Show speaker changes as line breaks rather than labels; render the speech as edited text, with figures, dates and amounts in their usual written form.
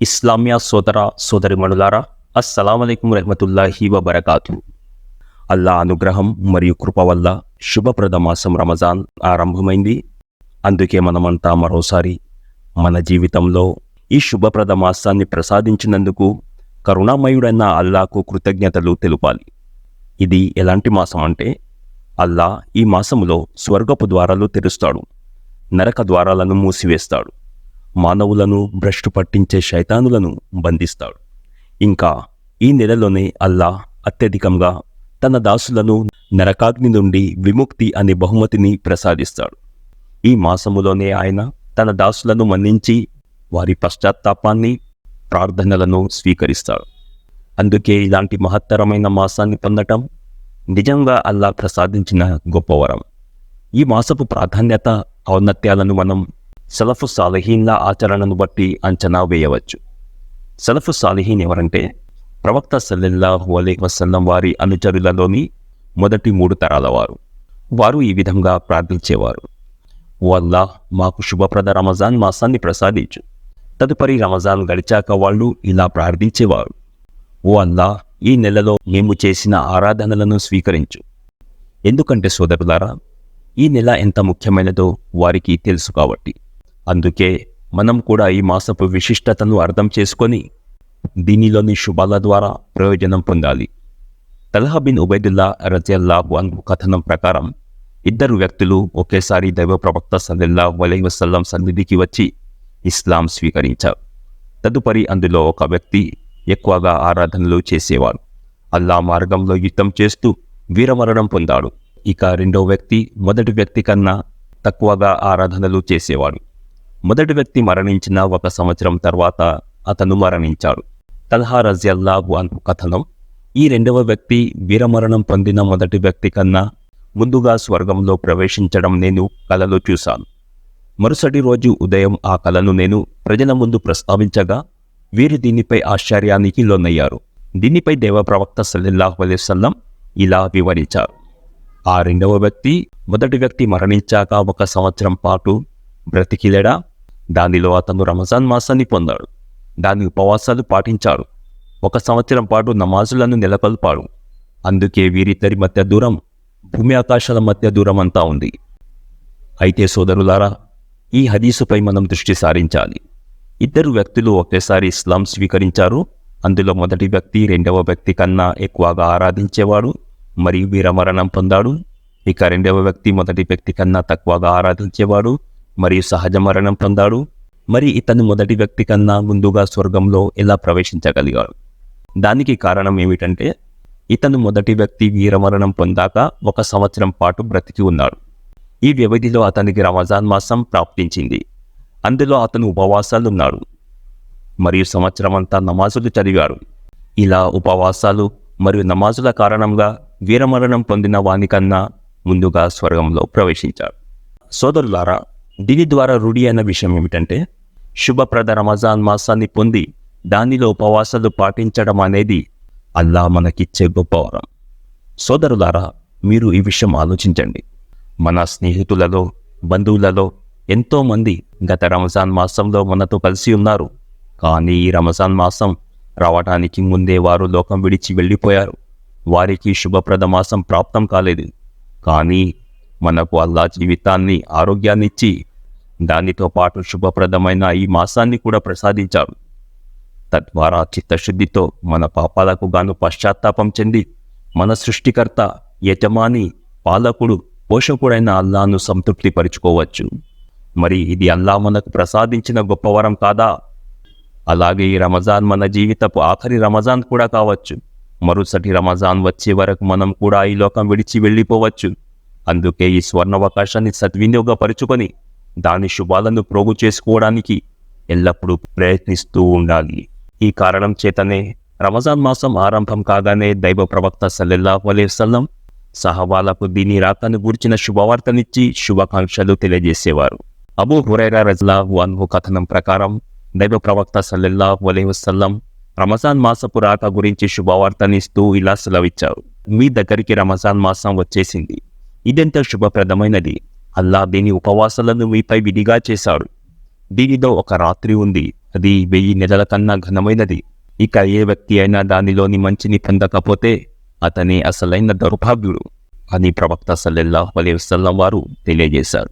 ఇస్లామియా సోదర సోదరిమణులారా, అస్సలామలైకుం రెహ్మతుల్లాహి వబరకాతు. అల్లా అనుగ్రహం మరియు కృప వల్ల శుభప్రద మాసం రమజాన్ ఆరంభమైంది. అందుకే మనమంతా మరోసారి మన జీవితంలో ఈ శుభప్రద మాసాన్ని ప్రసాదించినందుకు కరుణామయుడైన అల్లాకు కృతజ్ఞతలు తెలుపాలి. ఇది ఎలాంటి మాసం అంటే, అల్లా ఈ మాసములో స్వర్గపు ద్వారాలు తెరుస్తాడు, నరక ద్వారాలను మూసివేస్తాడు, మానవులను భ్రష్టు పట్టించే శైతానులను బంధిస్తాడు. ఇంకా ఈ నెలలోనే అల్లా అత్యధికంగా తన దాసులను నరకాగ్ని నుండి విముక్తి అనే బహుమతిని ప్రసాదిస్తాడు. ఈ మాసములోనే ఆయన తన దాసులను మన్నించి వారి పశ్చాత్తాపాన్ని, ప్రార్థనలను స్వీకరిస్తాడు. అందుకే ఇలాంటి మహత్తరమైన మాసాన్ని పొందటం నిజంగా అల్లా ప్రసాదించిన గొప్ప వరం. ఈ మాసపు ప్రాధాన్యత, ఔన్నత్యాలను మనం సలఫు సాలిహీన్ల ఆచరణను బట్టి అంచనా వేయవచ్చు. సలఫు సాలిహీన్ ఎవరంటే, ప్రవక్త సల్లల్లాహు అలైహి వసల్లం వారి అనుచరులలోని మొదటి 3 తరాల వారు. వారు ఈ విధంగా ప్రార్థించేవారు: ఓ అల్లాహ్, మాకు శుభప్రద రమజాన్ మాసాన్ని ప్రసాదించు. తదుపరి రమజాన్ గడిచాక వాళ్ళు ఇలా ప్రార్థించేవారు: ఓ అల్లాహ్, ఈ నెలలో మేము చేసిన ఆరాధనలను స్వీకరించు. ఎందుకంటే సోదరులారా, ఈ నెల ఎంత ముఖ్యమైనదో వారికి తెలుసు కాబట్టి. అందుకే మనం కూడా ఈ మాసపు విశిష్టతను అర్థం చేసుకొని దీనిలోని శుభాల ద్వారా ప్రయోజనం పొందాలి. తల్హా బిన్ ఉబైదుల్లా రజియల్లాహు అన్హు కథనం ప్రకారం 2 వ్యక్తులు ఒకేసారి దైవ ప్రవక్త సల్లల్లాహు అలైహి వసల్లం సన్నిధికి వచ్చి ఇస్లాం స్వీకరించారు. తదుపరి అందులో ఒక వ్యక్తి ఎక్కువగా ఆరాధనలు చేసేవాడు. అల్లా మార్గంలో యుద్ధం చేస్తూ వీరమరణం పొందాడు. ఇక రెండో వ్యక్తి మొదటి వ్యక్తి కన్నా తక్కువగా ఆరాధనలు చేసేవాడు. మొదటి వ్యక్తి మరణించిన 1 సంవత్సరం తర్వాత అతను మరణించాడు. తల్హా రజియల్లాహు అన్హు కథనం: ఈ రెండవ వ్యక్తి వీరమరణం పొందిన మొదటి వ్యక్తి కన్నా ముందుగా స్వర్గంలో ప్రవేశించడం నేను కలలో చూశాను. మరుసటి రోజు ఉదయం ఆ కలను నేను ప్రజల ముందు ప్రస్తావించగా వీరు దీనిపై ఆశ్చర్యానికి లోనయ్యారు. దీనిపై దేవ ప్రవక్త సల్లల్లాహు అలైహి వసల్లం ఇలా వివరించారు: ఆ రెండవ వ్యక్తి మొదటి వ్యక్తి మరణించాక 1 సంవత్సరం పాటు బ్రతికిలేడా? దానిలో అతను రమజాన్ మాసాన్ని పొందాడు, దాని ఉపవాసాలు పాటించాడు, 1 సంవత్సరం పాటు నమాజులను నెలకొల్పాడు. అందుకే వీరిద్దరి మధ్య దూరం భూమి ఆకాశాల మధ్య దూరం అంతా ఉంది. అయితే సోదరులారా, ఈ హదీసుపై మనం దృష్టి సారించాలి. 2 వ్యక్తులు ఒకేసారి ఇస్లాం స్వీకరించారు. అందులో మొదటి వ్యక్తి రెండవ వ్యక్తి కన్నా ఎక్కువగా ఆరాధించేవాడు మరియు వీరమరణం పొందాడు. ఇక రెండవ వ్యక్తి మొదటి వ్యక్తి కన్నా తక్కువగా ఆరాధించేవాడు మరియు సహజ మరణం పొందాడు. మరి ఇతను మొదటి వ్యక్తి కన్నా ముందుగా స్వర్గంలో ఎలా ప్రవేశించగలిగాడు? దానికి కారణం ఏమిటంటే, ఇతను మొదటి వ్యక్తి వీరమరణం పొందాక 1 సంవత్సరం పాటు బ్రతికి ఉన్నాడు. ఈ వ్యవధిలో అతనికి రమజాన్ మాసం ప్రాప్తించింది. అందులో అతను ఉపవాసాలున్నాడు మరియు సంవత్సరమంతా నమాజులు చదివాడు. ఇలా ఉపవాసాలు మరియు నమాజుల కారణంగా వీరమరణం పొందిన వానికన్నా ముందుగా స్వర్గంలో ప్రవేశించాడు. సోదరులారా, దీని ద్వారా రూఢి అయిన విషయం ఏమిటంటే, శుభప్రద రమజాన్ మాసాన్ని పొంది దానిలో ఉపవాసాలు పాటించడం అనేది అల్లా మనకిచ్చే గొప్ప వరం. సోదరులారా, మీరు ఈ విషయం ఆలోచించండి. మన స్నేహితులలో, బంధువులలో ఎంతోమంది గత రమజాన్ మాసంలో మనతో కలిసి ఉన్నారు. కానీ ఈ రమజాన్ మాసం రావడానికి ముందే వారు లోకం విడిచి వెళ్ళిపోయారు. వారికి శుభప్రద మాసం ప్రాప్తం కాలేదు. కానీ మనకు అల్లా జీవితాన్ని, ఆరోగ్యాన్ని ఇచ్చి దానితో పాటు శుభప్రదమైన ఈ మాసాన్ని కూడా ప్రసాదించారు. తద్వారా చిత్తశుద్ధితో మన పాపాలకు గాను పశ్చాత్తాపం చెంది మన సృష్టికర్త, యజమాని, పాలకుడు, పోషకుడైన అల్లాను సంతృప్తి పరుచుకోవచ్చు. మరి ఇది అల్లా మనకు ప్రసాదించిన గొప్ప వరం కాదా? అలాగే ఈ రమజాన్ మన జీవితపు ఆఖరి రమజాన్ కూడా కావచ్చు. మరుసటి రమజాన్ వచ్చే వరకు మనం కూడా ఈ లోకం విడిచి వెళ్ళిపోవచ్చు. అందుకే ఈ స్వర్ణావకాశాన్ని సద్వినియోగపరుచుకొని దాని శుభాలను ప్రోగు చేసుకోవడానికి ఎల్లప్పుడూ ప్రయత్నిస్తూ ఉండాలి. ఈ కారణం చేతనే రమజాన్ మాసం ఆరంభం కాగానే దైవ ప్రవక్త సల్లల్లాహు అలైహి వసల్లం సహబాలకు దీని రాకను గురించిన శుభవార్తనిచ్చి శుభాకాంక్షలు తెలియజేసేవారు. అబూ హురైరా రజియల్లాహు అన్హు కథనం ప్రకారం దైవ ప్రవక్త సల్లల్లాహు అలైహి వసల్లం రమజాన్ మాసపు రాక గురించి శుభవార్తనిస్తూ ఇలా సెలవిచ్చారు: మీ దగ్గరికి రమజాన్ మాసం వచ్చేసింది. ఇదెంత శుభప్రదమైనది! అల్లా దీని ఉపవాసాలను మీపై విధిగా చేశాడు. దీనిలో ఒక రాత్రి ఉంది, అది 1000 నెలల కన్నా ఘనమైనది. ఇక ఏ వ్యక్తి అయినా దానిలోని మంచిని పొందకపోతే అతనే అసలైన దౌర్భాగ్యుడు అని ప్రవక్త సల్లల్లాహు అలైహి వసల్లం వారు తెలియజేశారు.